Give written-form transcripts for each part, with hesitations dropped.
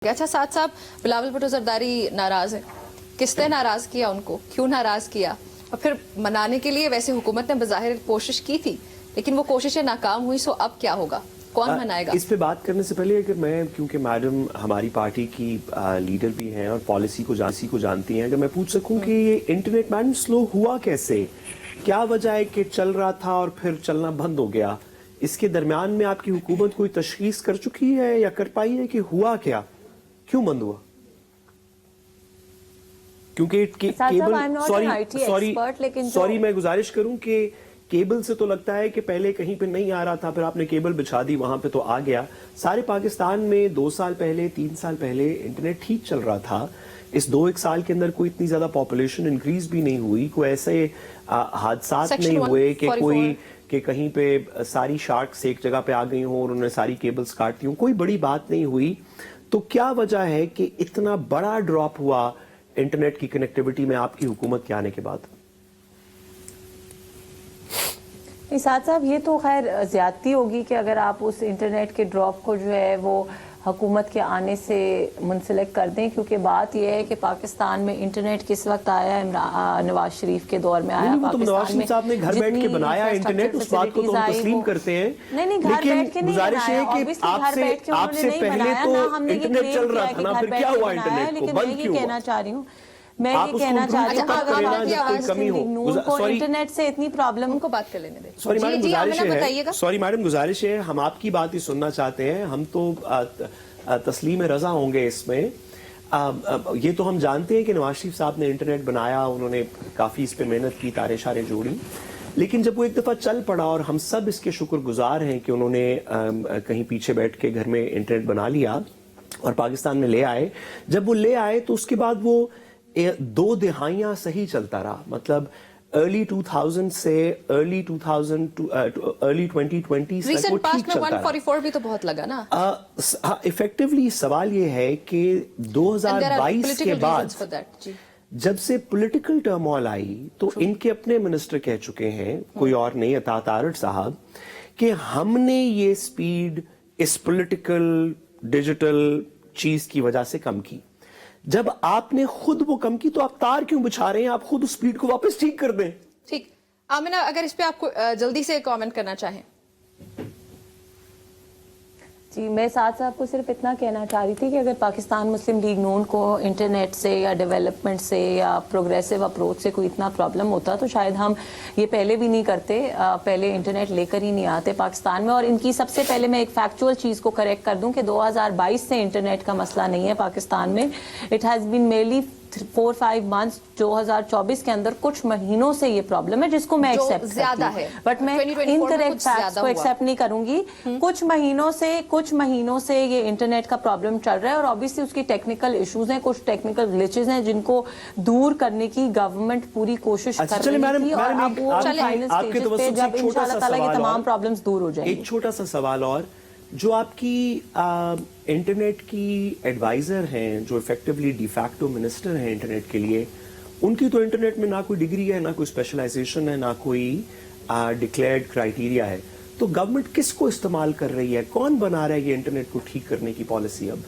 अच्छा साथ साहब बिलावल भुट्टो जरदारी नाराज है, किसने नाराज किया उनको, क्यों नाराज किया? और फिर मनाने के लिए वैसे हुकूमत ने बज़ाहिर कोशिश की थी लेकिन वो कोशिशें नाकाम हुई, सो अब क्या होगा, कौन मनाएगा? इस पे बात करने से पहले अगर मैं, क्योंकि मैडम हमारी पार्टी की लीडर भी हैं और पॉलिसी को जानती हैं, अगर मैं पूछ सकूं कि ये इंटरनेट मैडम स्लो हुआ कैसे, क्या वजह है कि चल रहा था और फिर चलना बंद हो गया? इसके दरमियान में आपकी हुकूमत कोई तशखीस कर चुकी है या कर पाई है कि हुआ क्या, क्यों बंद हुआ? क्योंकि केबल सॉरी मैं गुजारिश करूं कि केबल से तो लगता है कि पहले कहीं पे नहीं आ रहा था, फिर आपने केबल बिछा दी, वहां पे तो आ गया। सारे पाकिस्तान में 2 साल पहले 3 साल पहले इंटरनेट ठीक चल रहा था। इस 2-1 साल के अंदर कोई इतनी ज्यादा पॉपुलेशन इंक्रीज भी नहीं हुई, कोई ऐसे हादसात नहीं हुए कि कोई कि कहीं पे सारी शार्क्स एक जगह पे आ गई हों और उन्होंने सारी केबल्स काट दी हों, कोई बड़ी बात नहीं हुई। तो क्या वजह है कि इतना बड़ा ड्रॉप हुआ इंटरनेट की कनेक्टिविटी में आपकी हुकूमत के आने के बाद? साथ साहब ये तो खैर ज्यादती होगी कि अगर आप उस इंटरनेट के ड्रॉप को जो है वो हुकूमत के आने से मुंसलिक कर दें, क्योंकि बात यह है कि पाकिस्तान में इंटरनेट किस वक्त आया है, नवाज शरीफ के दौर में आया। पाकिस्तान नवाज शरीफ साहब ने घर बैठ के बनाया इंटरनेट, उस बात को तो हम तस्लीम करते हैं, नहीं घर बैठ के नहीं बनाया, आपसे पहले तो इंटरनेट चल रहा था ना, फिर क्या हुआ इंटरनेट को बंद क्यों? कहना चाह रही हूँ मैं ये कहना चाह रही हूँ इंटरनेट से इतनी प्रॉब्लम, उनको बात कर लेने दें। सॉरी मैडम गुजारिश है, हम आपकी बात ही सुनना चाहते हैं, हम तो तस्लीम रजा होंगे इसमें। ये तो हम जानते हैं कि नवाज शरीफ साहब ने इंटरनेट बनाया, उन्होंने काफी इस पे मेहनत की, तारे शारे जोड़ी, लेकिन जब वो एक दफा चल पड़ा और हम सब इसके शुक्रगुजार हैं कि उन्होंने कहीं पीछे बैठ के घर में इंटरनेट बना लिया और पाकिस्तान में ले आए। जब वो ले आए तो उसके बाद वो 2 दहाइयां सही चलता रहा, मतलब अर्ली 2000 से अर्ली 2000 टू अर्ली 2020 तक वो ठीक चलता रहा। 144 भी तो बहुत लगा ना। इफेक्टिवली सवाल ये है कि 2022 के बाद जब से पॉलिटिकल टर्मोइल आई तो इनके अपने मिनिस्टर कह चुके हैं, कोई और नहीं, अतात आरड़ साहब, कि हमने ये स्पीड इस पॉलिटिकल डिजिटल चीज की वजह से कम की। जब आपने खुद वो कम की तो आप तार क्यों बिछा रहे हैं? आप खुद उस स्पीड को वापस ठीक कर दें। ठीक, आमिना अगर इस पे आपको जल्दी से कमेंट करना चाहें। जी मैं साथ साहब को सिर्फ इतना कहना चाह रही थी कि अगर पाकिस्तान मुस्लिम लीग नून को इंटरनेट से या डेवलपमेंट से या प्रोग्रेसिव अप्रोच से कोई इतना प्रॉब्लम होता तो शायद हम ये पहले भी नहीं करते, पहले इंटरनेट लेकर ही नहीं आते पाकिस्तान में। और इनकी सबसे पहले मैं एक फैक्चुअल चीज़ को करेक्ट कर दूं कि 2022 से इंटरनेट का मसला नहीं है पाकिस्तान में। It has been mainly 4-5 months 2024 के अंदर कुछ महीनों से ये प्रॉब्लम है, जिसको मैं एक्सेप्ट ज्यादा है, बट मैं इनकरेक्ट फैक्ट्स को एक्सेप्ट नहीं करूंगी। कुछ महीनों से ये इंटरनेट का प्रॉब्लम चल रहा है और ऑब्वियसली उसकी टेक्निकल इश्यूज हैं, कुछ टेक्निकल ग्लिचेस हैं जिनको दूर करने की गवर्नमेंट पूरी कोशिश कर रही थी और अब वो फाइनल स्टेजेस पे जब इंशाल्लाह ताला ये तमाम प्रॉब्लम्स दूर हो जाएंगी। एक छोटा सा सवाल और, जो आपकी इंटरनेट की एडवाइजर हैं, जो इफेक्टिवली डिफैक्टो मिनिस्टर हैं इंटरनेट के लिए, उनकी तो इंटरनेट में ना कोई डिग्री है, ना कोई स्पेशलाइजेशन है, ना कोई डिक्लेयर्ड क्राइटेरिया है, तो गवर्नमेंट किसको इस्तेमाल कर रही है? कौन बना रहा है ये इंटरनेट को ठीक करने की पॉलिसी? अब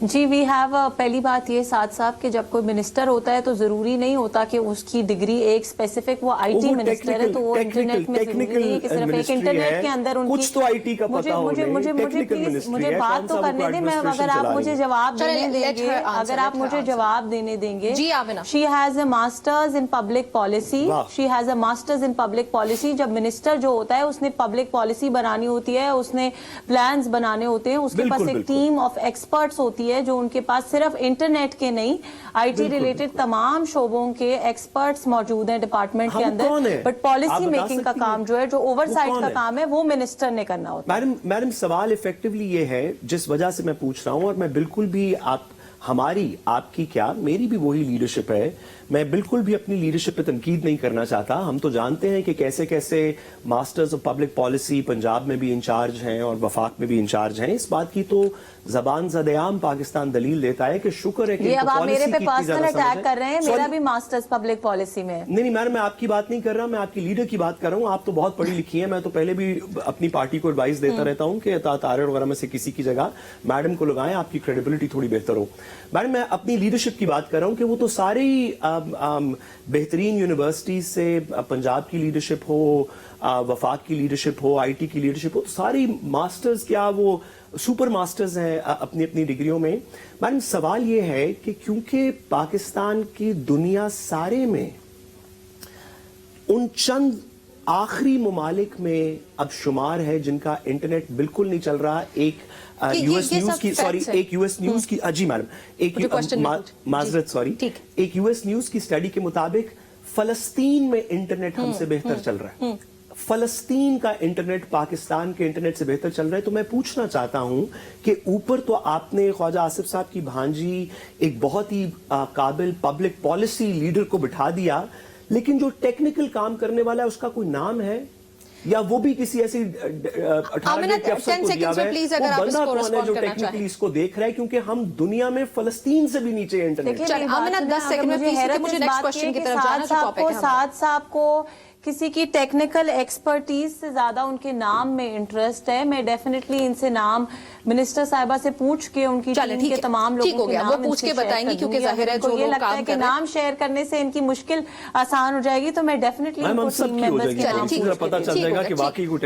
जी वी हैव पहली बात ये साथ साहब कि जब कोई मिनिस्टर होता है तो जरूरी नहीं होता कि उसकी डिग्री एक स्पेसिफिक वो आईटी मिनिस्टर है तो वो इंटरनेट में जरूरी नहीं है कि सिर्फ एक इंटरनेट के अंदर उनकी कुछ तो आईटी का पता हो। मुझे प्लीज मुझे बात तो करने दें, मैं अगर आप मुझे जवाब देने देंगे, अगर आप मुझे जवाब देने देंगे। जी Amina, she has a master's in public policy, she has a master's in public policy. जब मिनिस्टर जो होता है उसने पब्लिक पॉलिसी बनानी होती है, उसने प्लान्स बनाने होते हैं, उसके पास एक टीम ऑफ एक्सपर्ट्स होती है जो उनके पास सिर्फ इंटरनेट के नहीं आईटी रिलेटेड तमाम शोबों के एक्सपर्ट्स मौजूद हैं डिपार्टमेंट के अंदर। बट पॉलिसी मेकिंग का काम जो है, जो ओवरसाइट का काम है, वो मिनिस्टर ने करना होता है। मैडम सवाल इफेक्टिवली ये है, जिस वजह से मैं पूछ रहा हूं, और मैं बिल्कुल भी हमारी आपकी क्या मेरी भी वही लीडरशिप है। मैं बिल्कुल भी अपनी लीडरशिप पे तनकीद नहीं करना चाहता। हम तो जानते हैं कि कैसे कैसे masters of public policy Punjab में भी इंचार्ज हैं और वफाक में भी इंचार्ज हैं। इस बात की तो जबान ज़द-ए-आम पाकिस्तान दलील देता है कि शुक्र है कि ये अब आप मेरे पे कितनी पर्सनल ज़्यादा समझ अटैक है। कर रहे हैं। Sorry, मेरा भी मास्टर्स पब्लिक पॉलिसी में है। नहीं मैडम, मैं आपकी बात नहीं कर रहा, मैं आपकी लीडर की बात कर रहा हूँ। आप तो बहुत पढ़ी लिखी हैं। मैं तो पहले भी अपनी पार्टी को एडवाइस देता रहता हूँ कि तारे वगैरह में से किसी की जगह मैडम को लगाएं, आपकी क्रेडिबिलिटी थोड़ी बेहतर हो। मैडम, मैं अपनी लीडरशिप की बात कर रहा हूँ कि वो तो सारे ही बेहतरीन यूनिवर्सिटीज से, पंजाब की लीडरशिप हो, वफाक की लीडरशिप हो, आईटी की लीडरशिप हो, तो सारी मास्टर्स क्या वो सुपर मास्टर्स हैं अपनी अपनी डिग्रियों में। मैडम, सवाल ये है कि क्योंकि पाकिस्तान की दुनिया सारे में उन चंद आखिरी ममालिक में अब शुमार है जिनका इंटरनेट बिल्कुल नहीं चल रहा। एक यूएस ये न्यूज सब की facts है। एक यूएस न्यूज की जी मैडम, मुझे question नहीं पूछ- माजरत सॉरी, ठीक। एक यूएस न्यूज की स्टडी के मुताबिक फलस्तीन में इंटरनेट हमसे बेहतर चल रहा है। फलस्तीन का इंटरनेट पाकिस्तान के इंटरनेट से बेहतर चल रहा है। तो मैं पूछना चाहता हूं कि ऊपर तो आपने ख्वाजा आसिफ साहब की भांजी एक बहुत ही काबिल पब्लिक पॉलिसी लीडर को बिठा दिया, लेकिन जो टेक्निकल काम करने वाला है उसका कोई नाम है या वो भी किसी ऐसी 18 के अफसर को दिया हुआ है? please, वो अगर आप बंदा इसको कौन है respond जो करना टेक्निकली चाहें। इसको देख रहा है? क्योंकि हम दुनिया में फलस्तीन से भी नीचे इंटरनेट। देखिए, चलिए, मेरी आमिना, बात 10 सुने, सेकंड में अगर please, हैरत मुझे इस next बात question की की है तरफ कि जाना, जो topic है हमारा। साद साहब को किसी की टेक्निकल एक्सपर्टीज से ज्यादा उनके नाम में इंटरेस्ट है। मैं डेफिनेटली इनसे नाम मिनिस्टर साहिबा से पूछ के उनकी चलें, टीम ठीक के है, तमाम ठीक लोगों हो के गया, नाम वो पूछ इनसे के शेयर बताएंगी, कर क्योंकि दूंगी। जाहिर है अगर जो इनको ये लोग लगता काम है कर कि रहे हैं। नाम शेयर करने से इनकी मुश्किल आसान हो जाएगी तो मैं डेफिनेटली मैम, हम इनको सब टीम की हो मेंबर्स जाएगी, के नाम ठीक पूछ है, के पता चल ठीक जाएगा होगा, कि ठीक। वाकई